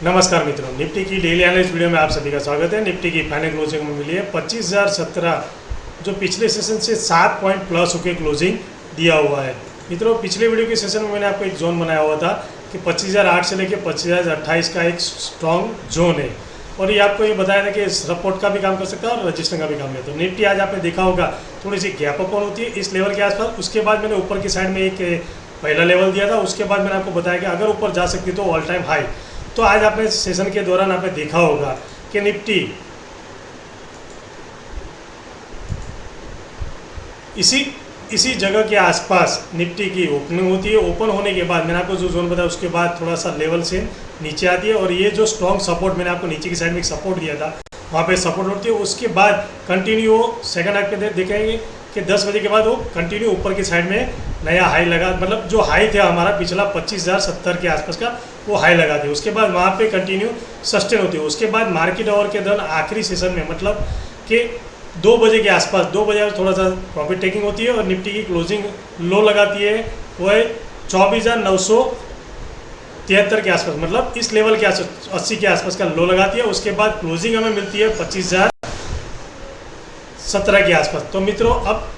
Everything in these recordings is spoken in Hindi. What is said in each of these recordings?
नमस्कार मित्रों, निफ्टी की डेली एनालिसिस वीडियो में आप सभी का स्वागत है। निफ्टी की फाइनल क्लोजिंग में मिली है 25,017, जो पिछले सेशन से 7 पॉइंट प्लस होकर क्लोजिंग दिया हुआ है। मित्रों, पिछले वीडियो के सेशन में मैंने आपको एक जोन बनाया हुआ था कि 25,008 से लेकर 25,028 का एक स्ट्रॉन्ग जोन है, और ये आपको ये बताया था कि सपोर्ट का भी काम कर सकता है और रजिस्टर का भी काम है। तो निफ्टी आज आपने देखा होगा थोड़ी सी गैप अप होती है इस लेवल के आसपास। उसके बाद मैंने ऊपर की साइड में एक पहला लेवल दिया था, उसके बाद मैंने आपको बताया कि अगर ऊपर जा सकती तो ऑल टाइम हाई। तो आज आपने सेशन के दौरान आपने देखा होगा कि निफ्टी इसी जगह के आसपास निफ्टी की ओपनिंग होती है। ओपन होने के बाद मैंने आपको जो जोन बताया उसके बाद थोड़ा सा लेवल से नीचे आती है, और ये जो स्ट्रॉन्ग सपोर्ट मैंने आपको नीचे की साइड में एक सपोर्ट दिया था वहाँ पे सपोर्ट होती है। उसके बाद कंटिन्यू सेकंड हाफ पे देखेंगे कि 10 बजे के बाद वो कंटिन्यू ऊपर की साइड में नया हाई लगा, मतलब जो हाई था हमारा पिछला 25,070 के आसपास का वो हाई लगा दी। उसके बाद वहाँ पे कंटिन्यू सस्टेन होती है। उसके बाद मार्केट आवर के दौरान आखिरी सेशन में मतलब कि 2 बजे के आसपास 2 बजे थोड़ा सा प्रॉफिट टेकिंग होती है, और निफ्टी की क्लोजिंग लो लगाती है वो है 24,973 के आसपास, मतलब इस लेवल के 80 के आसपास का लो लगाती है। उसके बाद क्लोजिंग हमें मिलती है 25,017 के आसपास। तो मित्रों, अब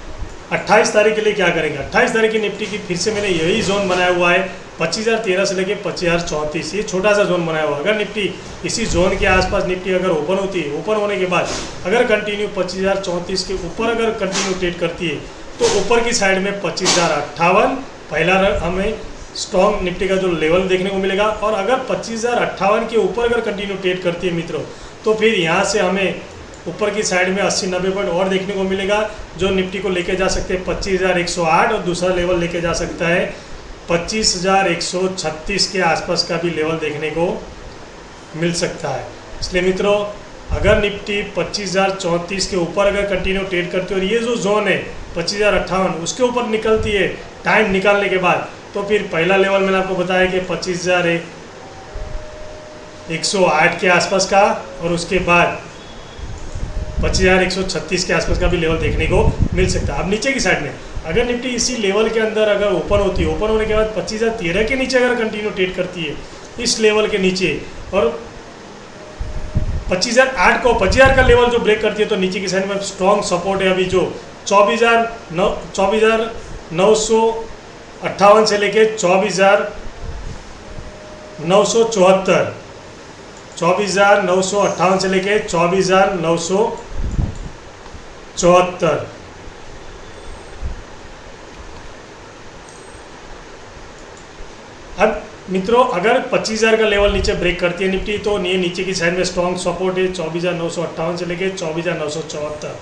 28 तारीख के लिए क्या करेंगे? 28 तारीख की निफ्टी की फिर से मैंने यही जोन बनाया हुआ है 25,013 से लेकर 25,034। ये छोटा सा जोन बनाया हुआ है। अगर निफ्टी इसी जोन के आसपास निफ्टी अगर ओपन होती है, ओपन होने के बाद अगर कंटिन्यू 25,034 के ऊपर अगर कंटिन्यू ट्रेड करती है तो ऊपर की साइड में 25,058 पहला हमें स्ट्रॉन्ग निफ्टी का जो लेवल देखने को मिलेगा। और अगर 25,058 के ऊपर अगर कंटिन्यू ट्रेड करती है मित्रों, तो फिर यहाँ से हमें ऊपर की साइड में 80-90 पॉइंट और देखने को मिलेगा, जो निफ्टी को लेके जा सकते हैं 25,108, और दूसरा लेवल लेके जा सकता है 25,136 के आसपास का भी लेवल देखने को मिल सकता है। इसलिए मित्रों, अगर निफ्टी 25,034 के ऊपर अगर कंटिन्यू ट्रेड करती है और ये जो जोन है 25,058 उसके ऊपर निकलती है टाइम निकालने के बाद, तो फिर पहला लेवल मैंने आपको बताया कि 25,108 के आसपास का, और उसके बाद 25,136 के आसपास का भी लेवल देखने को मिल सकता है। अब नीचे की साइड में अगर निफ्टी इसी लेवल के अंदर अगर ओपन होती है, ओपन होने के बाद 25,013 के नीचे अगर कंटिन्यू ट्रेड करती है इस लेवल के नीचे, और 25,008 को 25,000 का लेवल जो ब्रेक करती है, तो नीचे की साइड में स्ट्रॉन्ग सपोर्ट है अभी जो 24,958 से लेके 24,974, 24,958 से लेके 24,974। अब मित्रों, अगर 25,000 का लेवल नीचे ब्रेक करती है निफ्टी, तो ये नीचे की साइड में स्ट्रॉन्ग सपोर्ट है 24,958 से लेके 24,974।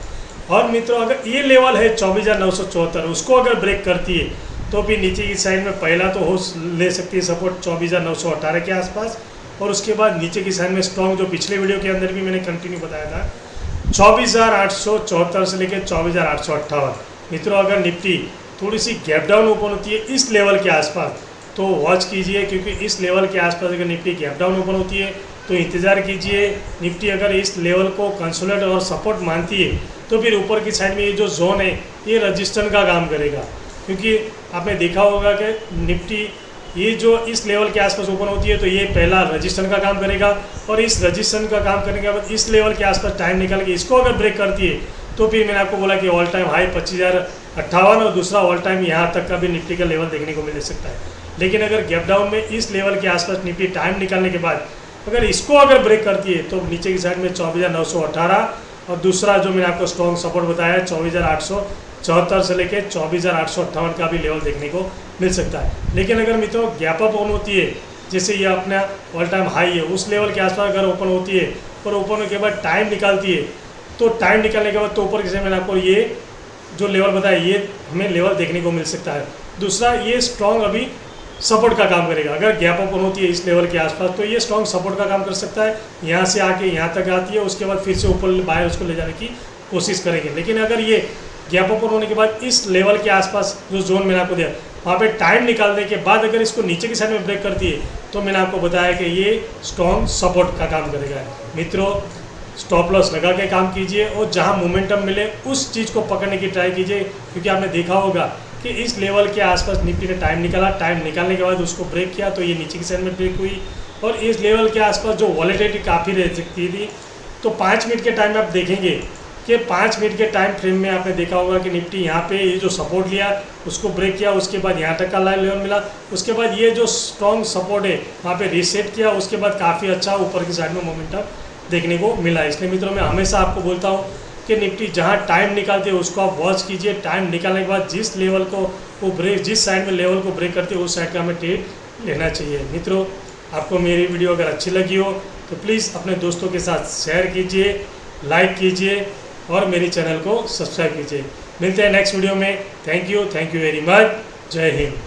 और मित्रों, अगर ये लेवल है 24,974 उसको अगर ब्रेक करती है, तो भी नीचे की साइड में पहला तो हो ले सकती है सपोर्ट 24,918 के आसपास, और उसके बाद नीचे की साइड में स्ट्रॉन्ग जो पिछले वीडियो के अंदर भी मैंने कंटिन्यू बताया था 24,874 से लेकर 24,858। मित्रों, अगर निफ्टी थोड़ी सी गैप डाउन ओपन होती है इस लेवल के आसपास, तो वॉच कीजिए, क्योंकि इस लेवल के आसपास अगर निफ्टी गैप डाउन ओपन होती है तो इंतज़ार कीजिए। निफ्टी अगर इस लेवल को कंसोलिडेट और सपोर्ट मानती है, तो फिर ऊपर की साइड में ये जो जोन है ये रजिस्टेंस का काम करेगा, क्योंकि आपने देखा होगा कि निफ्टी ये जो इस लेवल के आसपास ओपन होती है तो ये पहला रजिस्टेंस का काम करेगा, और इस रजिस्टेंस का काम करने के बाद इस लेवल के आसपास टाइम निकाल के इसको अगर ब्रेक करती है, तो फिर मैंने आपको बोला कि ऑल टाइम हाई 25,058 और दूसरा ऑल टाइम यहाँ तक का भी निफ्टी का लेवल देखने को मिल सकता है। लेकिन अगर गैप डाउन में इस लेवल के आसपास निफ्टी टाइम निकालने के बाद अगर इसको अगर ब्रेक करती है, तो नीचे की साइड में 24,918, और दूसरा जो मैंने आपको स्ट्रॉन्ग सपोर्ट बताया 24,874 से लेकर 24,858 का भी लेवल देखने को मिल सकता है। लेकिन अगर मित्रों गैप अप ओपन होती है, जैसे ये अपना ऑल टाइम हाई है उस लेवल के आसपास अगर ओपन होती है और ओपन होने के बाद टाइम निकालती है, तो टाइम निकालने के बाद तो ऊपर की मैंने आपको ये जो लेवल बताया ये हमें लेवल देखने को मिल सकता है। दूसरा, ये स्ट्रॉन्ग अभी सपोर्ट का काम करेगा। अगर गैप ओपन होती है इस लेवल के आसपास, तो ये स्ट्रॉन्ग सपोर्ट का काम कर सकता है। यहाँ से आके यहाँ तक आती है, उसके बाद फिर से ऊपर बाहर उसको ले जाने की कोशिश करेंगे। लेकिन अगर ये गैप ओपन होने के बाद इस लेवल के आसपास जो जोन मैंने आपको दिया वहाँ पे टाइम निकालने के बाद अगर इसको नीचे की साइड में ब्रेक करती है, तो मैंने आपको बताया कि ये स्ट्रॉन्ग सपोर्ट का काम करेगा। मित्रों, स्टॉप लॉस लगा के काम कीजिए, और जहाँ मोमेंटम मिले उस चीज़ को पकड़ने की ट्राई कीजिए, क्योंकि आपने देखा होगा कि इस लेवल के आसपास निफ्टी ने टाइम निकाला, टाइम निकालने के बाद उसको ब्रेक किया, तो ये नीचे की साइड में ब्रेक हुई, और इस लेवल के आसपास जो वॉलेटिलिटी काफ़ी रह सकती थी। तो 5 मिनट के टाइम में आप देखेंगे कि 5 मिनट के टाइम फ्रेम में आपने देखा होगा कि निफ्टी यहाँ पे ये जो सपोर्ट लिया उसको ब्रेक किया, उसके बाद यहाँ तक का लेवल मिला, उसके बाद ये जो स्ट्रॉन्ग सपोर्ट है वहाँ पे रीसेट किया, उसके बाद काफ़ी अच्छा ऊपर की साइड में मोमेंटम देखने को मिला। इसलिए मित्रों मैं हमेशा आपको बोलता हूँ कि निफ्टी जहाँ टाइम निकालते हैं उसको आप वॉच कीजिए। टाइम निकालने के बाद जिस लेवल को वो ब्रेक, जिस साइड में लेवल को ब्रेक करते हैं उस साइड का हमें ट्रेड लेना चाहिए। मित्रों आपको मेरी वीडियो अगर अच्छी लगी हो तो प्लीज़ अपने दोस्तों के साथ शेयर कीजिए, लाइक कीजिए और मेरे चैनल को सब्सक्राइब कीजिए। मिलते हैं नेक्स्ट वीडियो में। Thank you very much. जय हिंद।